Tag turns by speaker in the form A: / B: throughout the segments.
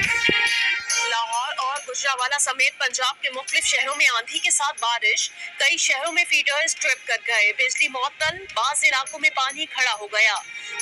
A: लाहौर और गुजरावाला समेत पंजाब के मुख्तलिफ शहरों में आंधी के साथ बारिश, कई शहरों में फीडर्स ट्रिप कर गए, बिजली मुअत्तल, बाज़ इलाकों में पानी खड़ा हो गया।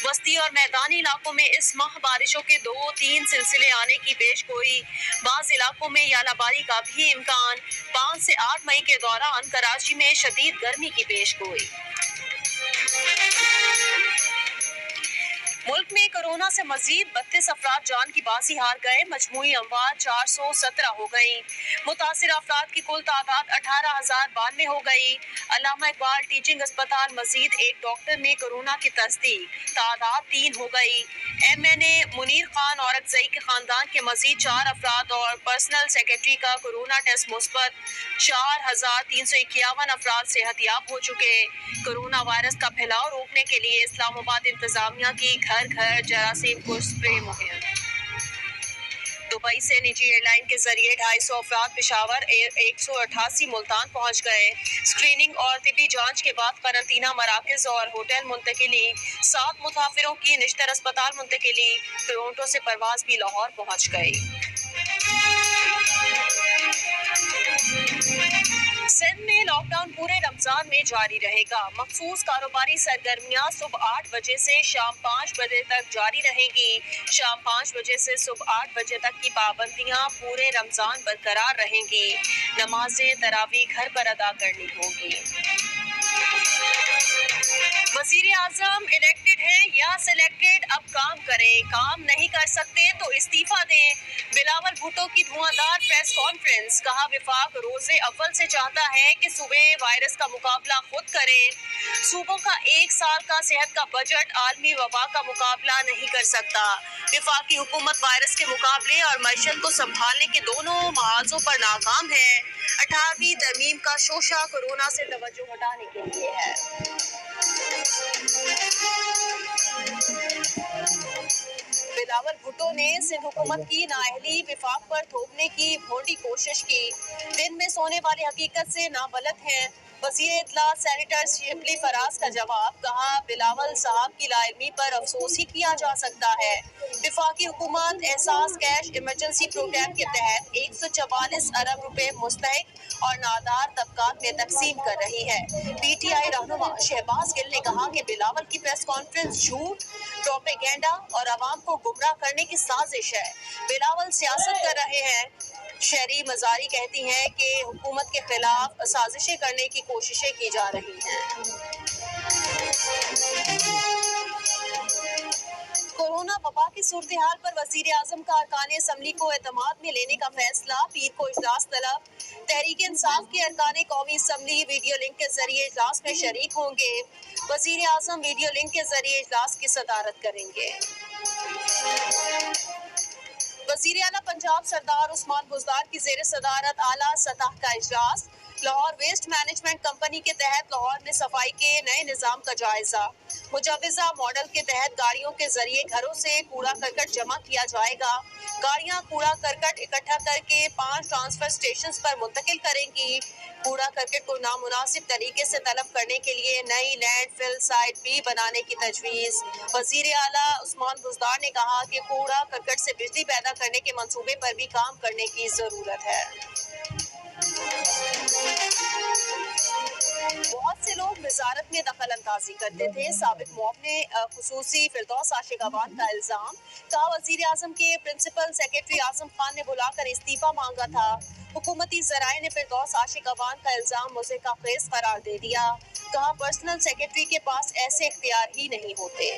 A: वस्ती और मैदानी इलाकों में इस माह बारिशों के 2-3 सिलसिले आने की पेशगोई, बाज़ इलाकों में यालाबारी का भी इम्कान। 5 से 8 मई के दौरान कराची में शदीद गर्मी की पेशगोई। मुल्क में कोरोना से मजीद 32 अफराद जान की बाजी हार गए, मजमूई अमवात 417 हो गई। मुतासिर अफराद की कुल तादाद 18,092 हो गई। अल्लामा इकबाल टीचिंग अस्पताल मजीद एक डॉक्टर में कोरोना की तस्दीक, तादाद 3 हो गई। MNA मुनीर खान औरकजई के खानदान के मजीद 4 अफराद और पर्सनल सेक्रेटरी का कोरोना टेस्ट मुस्बत। 4,351 अफराद सेहतयाब हो चुके। कोरोना वायरस का फैलाव रोकने के लिए इस्लामाबाद इंतजामिया की घर घर जरासीम को स्प्रे मुहिम। दुबई से निजी एयरलाइन के जरिए 250 अफराद पेशावर, 188 मुल्तान पहुंच गए। स्क्रीनिंग और तिबी जांच के बाद करंतना मराकज और होटल मुंतकिली। 7 मुसाफिरों की निश्तर अस्पताल मुंतकिली। टोरंटो से परवाज भी लाहौर पहुंच गई। सिंध में लॉकडाउन पूरे रमजान में जारी रहेगा। मखसूस कारोबारी सरगर्मियां सुबह 8 बजे से शाम 5 बजे तक जारी रहेंगी। शाम 5 बजे से सुबह 8 बजे तक की पाबंदियां पूरे रमजान बरकरार रहेंगी। नमाज़े तरावी घर पर अदा करनी होगी। वजीर आजम इलेक्टेड हैं या सिलेक्टेड, अब काम करें, काम नहीं कर सकते तो इस्तीफा दें। बिलावल भुट्टो की धुआंधार प्रेस कॉन्फ्रेंस, कहा विफाक रोजे अव्वल से चाहता है कि सूबे वायरस का मुकाबला खुद करें। सूबों का 1 साल का सेहत का बजट आलमी वबा का मुकाबला नहीं कर सकता। विफाकी हुकूमत वायरस के मुकाबले और मईशत को संभालने के दोनों महाजों पर नाकाम है। 18वीं तरमीम का शोशा कोरोना से तवज्जो हटाने के लिए है। बिलावल भुट्टो ने सिंध हुकूमत की नाअहली विफाक पर थोपने की भोंडी कोशिश की। दिन में सोने वाली हकीकत से नाबलद हैं। वज़ीर इत्तला सेनेटर शिबली फराज का जवाब, कहा बिलावल साहब की लाइल्मी पर अफसोस ही किया जा सकता है। विफाकी हुकूमत एहसास कैश इमरजेंसी प्रोग्राम के तहत 144 अरब रुपए मुस्तहिक और नादार तबकात में तकसीम कर रही है। PTI रहनुमा शहबाज गिल ने कहा कि बिलावल की प्रेस कॉन्फ्रेंस झूठ, प्रोपेगेंडा और आवाम को गुमराह करने की साजिश है। बिलावल सियासत कर रहे हैं। शहरी मजारी कहती हैं कि हुकूमत के खिलाफ साजिशें करने की कोशिशें की जा रही हैं। कोरोना वबा की सूरत हाल पर वजीर आजम का अरकान असम्बली को एतमाद में लेने का फैसला, पीर को इजलास तलब। तहरीक इंसाफ के अरकान कौमी असम्बली वीडियो लिंक के जरिए इजलास में शरीक होंगे। वजीर आजम वीडियो लिंक के जरिए इजलास की सदारत करेंगे। वजीर आला पंजाब सरदार उस्मान बुज़दार की ज़ेर सदारत आला सतह का इजलास। लाहौर वेस्ट मैनेजमेंट कंपनी के तहत लाहौर में सफाई के नए निज़ाम का जायजा। मुजव्वज़ा मॉडल के तहत गाड़ियों के जरिए घरों से कूड़ा करकट जमा किया जाएगा। गाड़ियां कूड़ा करकट इकट्ठा करके 5 ट्रांसफर स्टेशन पर मुंतकिल करेंगी। कूड़ा करकट को नामुनासिब तरीके से तलब करने के लिए नई लैंडफिल साइट भी बनाने की तजवीज़। वजीर आला उस्मान बुज़दार ने कहा कि कूड़ा करकट से बिजली पैदा करने के मंसूबे पर भी काम करने की ज़रूरत है। बहुत से लोग वजारत में दखल अंदाजी करते थे। साबिक मुअव्विन खुसूसी फिरदौस आशिक अवान का इल्जाम, कहा वजीर आजम के प्रिंसिपल सेक्रेटरी आजम खान ने बुलाकर इस्तीफा मांगा था। हुकूमती जराए ने फिरदौस आशिक अवान का इल्जाम मुज़हिका खेज करार दे दिया। कहा पर्सनल सेक्रेटरी के पास ऐसे इख्तियार ही नहीं होते।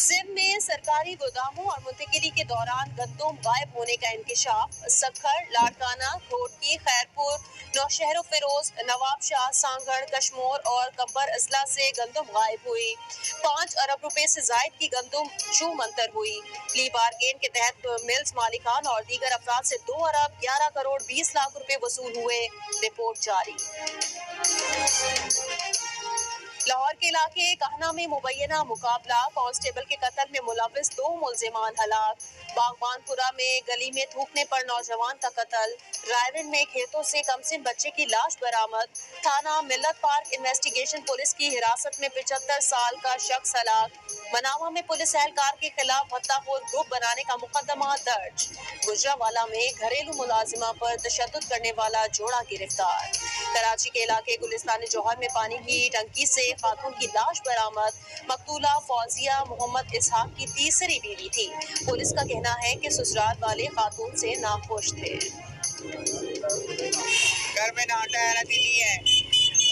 A: सिंध में सरकारी गोदामों और मुंतकिली के दौरान गंदम गायब होने का इंकशाफ। सखर, लाड़काना, घोटकी, खैरपुर, नौशहर फिरोज, नवाबशाह, सांगड़, कश्मोर और कंबर अजला से गंदम गायब हुई। 5 अरब रुपए से जायद की गंदम शू मंतर हुई। प्ली बारगेन के तहत मिल्स मालिकान और दीगर अफराद से 2 अरब 11 करोड़ 20 लाख रुपए वसूल हुए। रिपोर्ट जारी। लाहौर के इलाके कहना में मुबैना मुकाबला, कांस्टेबल के कत्ल में मुलविस 2 मुल्जिमान हलाक। बागबानपुरा में गली में थूकने पर नौजवान का कत्ल, रायविंड में खेतों से कमसिन बच्चे की लाश बरामद, थाना मिल्लत पार्क इन्वेस्टिगेशन पुलिस की हिरासत में 75 साल का शख्स हलाक, मनावा में पुलिस एहलकार के खिलाफ हत्याखोर ग्रुप बनाने का मुकदमा दर्ज, गुजरावाला में घरेलू मुलाजिमा पर तशद्दुद करने वाला जोड़ा गिरफ्तार, कराची के इलाके गुलिस्तान जौहर में पानी की टंकी से खातून की लाश बरामद, मकतूला फौजिया मोहम्मद इसहाक की तीसरी बीवी थी, पुलिस का कहना है कि ससुराल वाले खातून से नाखुश थे।
B: घर में ना आटा है ना चीनी है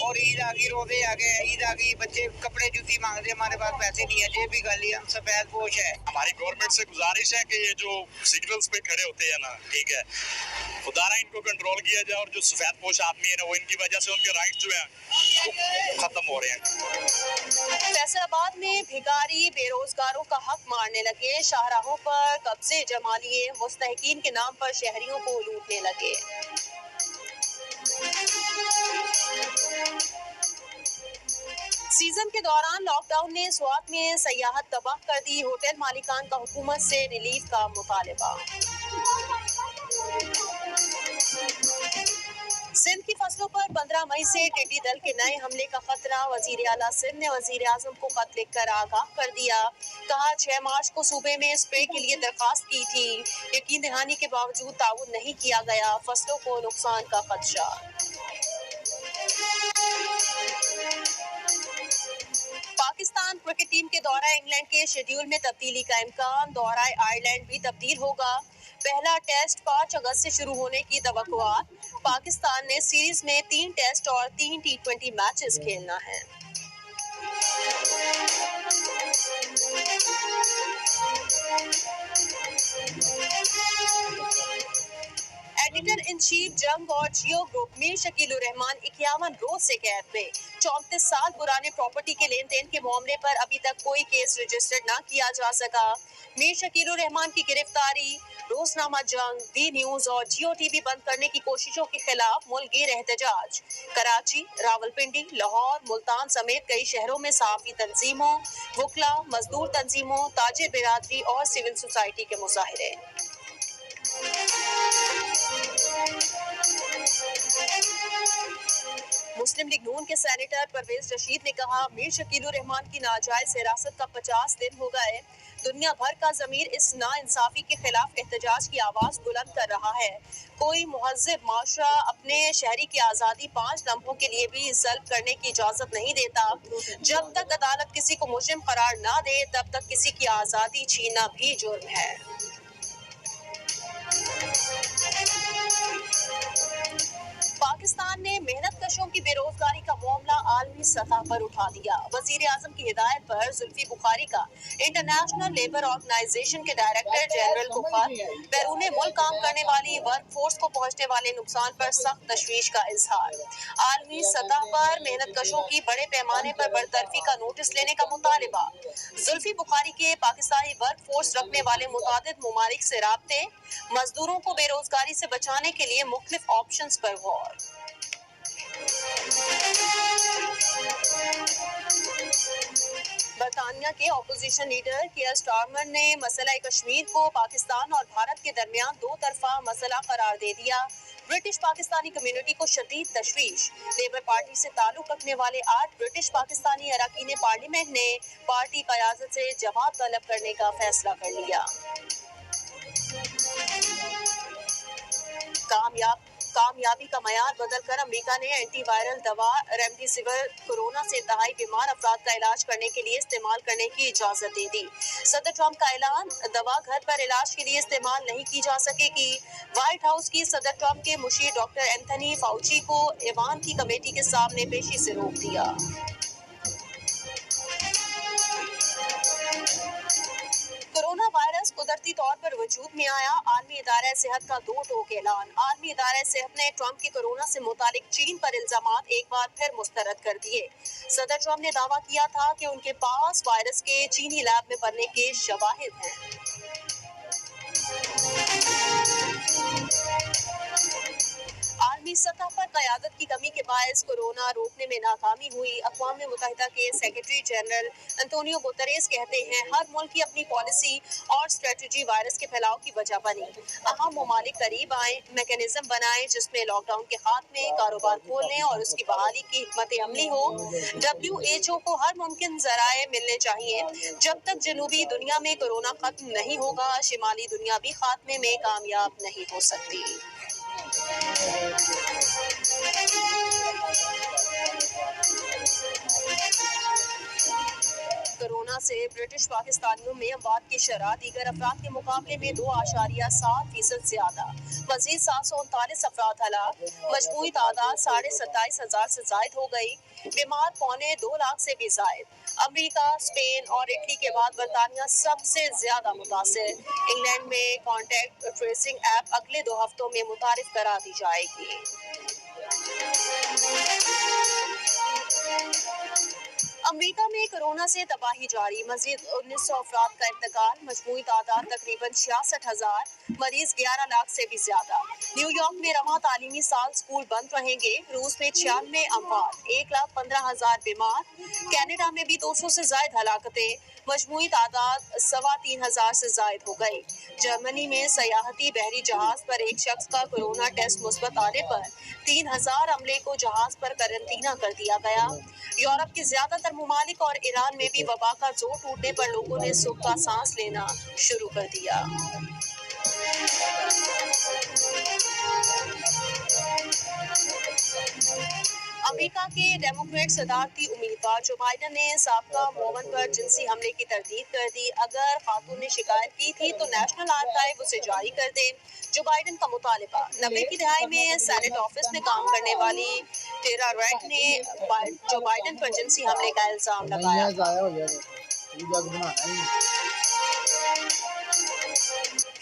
B: और ईद आ गई, रोजे आ गए, ईद आ गई, बच्चे कपड़े जूती मांगते, हमारे पास पैसे नहीं है, जेब भी खाली, हम सफेद पोश है।
C: हमारी गवर्नमेंट से गुजारिश है कि ये जो सिग्नल्स पे खड़े होते हैं ना, ठीक है, खुदारा इनको कंट्रोल किया जाए और जो सफेद पोश आदमी है ना, वो इनकी वजह से उनके राइट्स जो है खत्म हो रहे हैं।
A: फैसलाबाद में भिखारी बेरोजगारों का हक मारने लगे, शाहराहों पर कब्जे जमा लिए, मुस्तहिकीन के नाम पर शहरियों को लूटने लगे। सीजन के दौरान लॉकडाउन ने स्वात में सयाहत तबाह कर दी, होटल मालिकान का हुकूमत से रिलीफ का मुतालबा। सिंध की फसलों पर 15 मई से टिड्डी दल के नए हमले का खतरा, वजीर आला सिंध ने वजीर आजम को खत लिखकर आगाह कर दिया, कहा 6 मार्च को सूबे में स्प्रे के लिए दरखास्त की थी, यकीन दहानी के बावजूद ताउन नहीं किया गया, फसलों को नुकसान का खदशा। पाकिस्तान क्रिकेट टीम के दौरा इंग्लैंड के शेड्यूल में तब्दीली का इम्कान, दौरा आयरलैंड भी तब्दील होगा, पहला टेस्ट 5 अगस्त से शुरू होने की तवक्कुआत, पाकिस्तान ने सीरीज में 3 टेस्ट और 3 T20 मैचेस खेलना है। एडिटर इन चीफ जंग और जियो ग्रुप मीर शकील रहमान 51 रोज से कैद में, 34 साल पुराने प्रॉपर्टी के लेन देन के मामले पर अभी तक कोई केस रजिस्टर्ड न किया जा सका। मीर शकील रहमान की गिरफ्तारी, रोजनामा जंग, डी न्यूज और जियो टीवी बंद करने की कोशिशों के खिलाफ मुल्कीर एहतजाज, कराची, रावलपिंडी, लाहौर, मुल्तान समेत कई शहरों में सहाफी तंजीमों, वकला, मजदूर तंजीमों, ताजिर बिरादरी और सिविल सोसाइटी के मुजाहिरे। मुस्लिम लीग नून के सेनेटर परवेज रशीद ने कहा, मीर शकील रहमान की नाजायज हिरासत का 50 दिन हो गए, दुनिया भर का ज़मीर इस नाइंसाफी के खिलाफ एहतजाज की आवाज बुलंद कर रहा है। कोई मुहज़्ज़ब माशरा अपने शहरी की आज़ादी 5 लम्हों के लिए भी जल्ब करने की इजाज़त नहीं देता। जब तक अदालत किसी को मुजरिम करार ना दे, तब तक किसी की आज़ादी छीनना भी जुर्म है। पाकिस्तान ने मेहनत कशों की बेरोजगारी का मामला आलमी सतह पर उठा दिया। वजीर आजम की हिदायत पर जुल्फी बुखारी का इंटरनेशनल लेबर ऑर्गेनाइजेशन के डायरेक्टर जनरल को खत, बैरून मुल्क काम करने वाली वर्क फोर्स को पहुंचने वाले नुकसान पर सख्त तशवीश का इजहार। आलमी सतह पर मेहनत कशों की बड़े पैमाने पर बरतरफी का नोटिस लेने का मुतालिबा। जुल्फी बुखारी के पाकिस्तानी वर्क फोर्स रखने वाले मुतादिद ममालिक से राब्ते, मजदूरों को बेरोजगारी से बचाने के लिए मुख्तलिफ ऑप्शंस पर गौर। बरतानिया के अपोजिशन लीडर कियर स्टारमर ने मसला कश्मीर को पाकिस्तान और भारत के दरमियान दो तरफा मसला करार दे दिया। ब्रिटिश पाकिस्तानी कम्युनिटी को शदीद तशवीश। लेबर पार्टी से ताल्लुक रखने वाले 8 ब्रिटिश पाकिस्तानी अरकान पार्लियामेंट ने पार्टी क़यादत से जवाब तलब करने का फैसला कर लिया। कामयाबी का मयार बदलकर अमेरिका ने एंटीवायरल दवा रेमडेसिविर कोरोना से इंतहाई बीमार अफराद का इलाज करने के लिए इस्तेमाल करने की इजाजत दे दी। सदर ट्रंप का ऐलान, दवा घर पर इलाज के लिए इस्तेमाल नहीं की जा सकेगी। व्हाइट हाउस की सदर ट्रंप के मुशीर डॉक्टर एंथनी फाउची को ईवान की कमेटी के सामने पेशी से रोक दिया। कोरोना वायरस कुदरती तौर पर वजूद में आया, आलमी इदारा सेहत का 2 टोक ऐलान। आलमी इदारा सेहत ने ट्रंप के कोरोना से मुतालिक चीन पर इल्जामात एक बार फिर मुस्तरद कर दिए। सदर ट्रंप ने दावा किया था कि उनके पास वायरस के चीनी लैब में बनने के शवाहिद हैं। आलमी कौमी सतह पर क़यादत की कमी के बायस कोरोना रोकने में नाकामी हुई। अक़वाम मुत्तहिदा के सेक्रेटरी जनरल अंतोनियो गुतरेस कहते हैं हर मुल्क की अपनी पॉलिसी और स्ट्रेटजी वायरस के फैलाव की वजह बनी। अहम ममालिक करीब आए, मैकेनिज्म बनाए जिसमें लॉकडाउन के खात्मे, कारोबार खोलने और उसकी बहाली की हिकमत अमली हो। WHO को हर मुमकिन ज़राए मिलने चाहिए। जब तक जनूबी दुनिया में कोरोना खत्म नहीं होगा, शिमाली दुनिया भी खात्मे में कामयाब नहीं हो सकती। कोरोना से ब्रिटिश पाकिस्तानियों में अमवात की शरह दीगर अफराद के मुकाबले में 2.7% ज्यादा। मजीद 739 अफराद हलाक। मजमूई तादाद 27,500 से जायद हो गई। बीमार 2.25 लाख से भी जायद। अमेरिका, स्पेन और इटली के बाद बरतानिया सबसे ज्यादा मुतासिर। इंग्लैंड में कॉन्टैक्ट ट्रेसिंग ऐप अगले 2 हफ्तों में मुतारिफ करा दी जाएगी। अमेरिका में कोरोना से तबाही जारी। मजीद 1900 अफराद का इंतकाल। मजमूई तादाद तकरीबन 66,000। मरीज 11 लाख से भी ज्यादा। न्यूयॉर्क में रवां तालीमी साल स्कूल बंद रहेंगे। रूस में 96 अमवात, 1,15,000 बीमार। कनाडा में भी 200 से ज्यादा हलाकतें। मजमूई तादाद 3,25,000 से ज्यादा हो गई। जर्मनी में सयाहती बहरी जहाज पर एक शख्स का कोरोना टेस्ट मुस्बत आने पर 3,000 अमले को जहाज पर करंटीना कर दिया गया। यूरोप के ज्यादातर मुमालिक और ईरान में भी वबा का जोर टूटने पर लोगों ने सुख का सांस लेना शुरू कर दिया। अमेरिका के डेमोक्रेट सदारती उम्मीदवार जो बाइडन ने साबका मुअव्विन पर जिनसी हमले की तरदीद कर दी। अगर खातून ने शिकायत की थी तो नेशनल आर्काइव उसे जारी कर दे। जो बाइडन का मुतालिबा। 90 की दहाई में सेनेट ऑफिस में काम करने वाली टेरा रेड ने जो बाइडन पर जिनसी हमले का इल्जाम लगाया।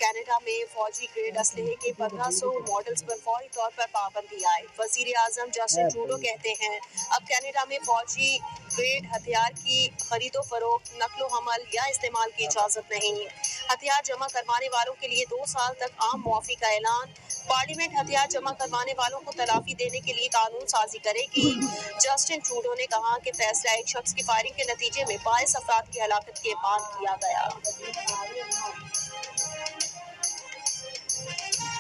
A: कनाडा में फौजी ग्रेड असलहे के 1500 मॉडल्स पर फौरी तौर पर पाबंदी आई। वजीर आजम जस्टिन ट्रूडो कहते हैं अब कनाडा में फौजी ग्रेड हथियार की खरीदो फरोख्त, नकलो हमल या इस्तेमाल की इजाजत नहीं। हथियार जमा करवाने वालों के लिए 2 साल तक आम मुआफी का ऐलान। पार्लियामेंट हथियार जमा करवाने वालों को तलाफी देने के लिए कानून साजी करेगी। जस्टिन ट्रूडो ने कहा कि फैसला एक शख्स की फायरिंग के नतीजे में 22 अफराद की हलाकत के बाद किया गया।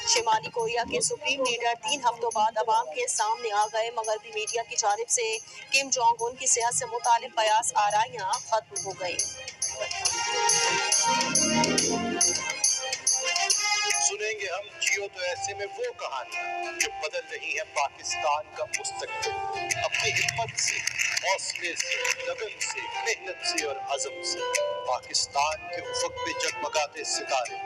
A: शिमाली कोरिया के सुप्रीम लीडर 3 हफ्तों बाद अवाम के सामने आ गए। मगरबी मीडिया की जानिब से किम जोंग उन की सेहत से मुतालिक बयास आराइयां खत्म हो गई।
D: सुनेंगे हम जियो तो ऐसे में वो कहानी जो बदल रही है पाकिस्तान का मुस्तकबिल। अपनी हिम्मत से, हौसले से, लगन से, मेहनत से और अज़म से पाकिस्तान के उफ़क़ पे जगमगाते सितारे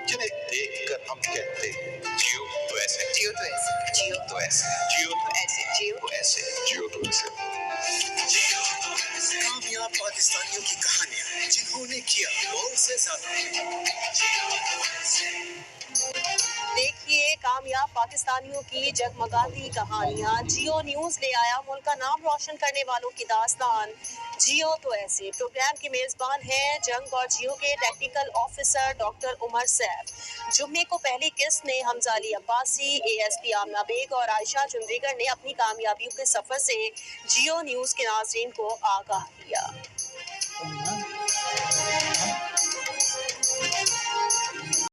D: जिन्हें देखकर हम कहते हैं जियो तो ऐसे, जियो तो ऐसे, जियो तो ऐसे, जियो तो ऐसे, जियो तो ऐसे, जियो तो ऐसे। कामयाब पाकिस्तानियों की कहानियां जिन्होंने किया बहुत से
A: देखिए कामयाब पाकिस्तानियों की जगमगाती कहानियां। जियो न्यूज ले आया मुल्क का नाम रोशन करने वालों की दास्तान। जियो तो ऐसे प्रोग्राम के मेजबान हैं जंग और जियो के technical officer doctor Umar Saif. जुम्मे को पहली किस्त में हमजा अली अब्बासी, ASP आमना बेग और आयशा चुंद्रीगर ने अपनी कामयाबियों के सफर से जियो न्यूज के नाज़रीन को आगाह किया।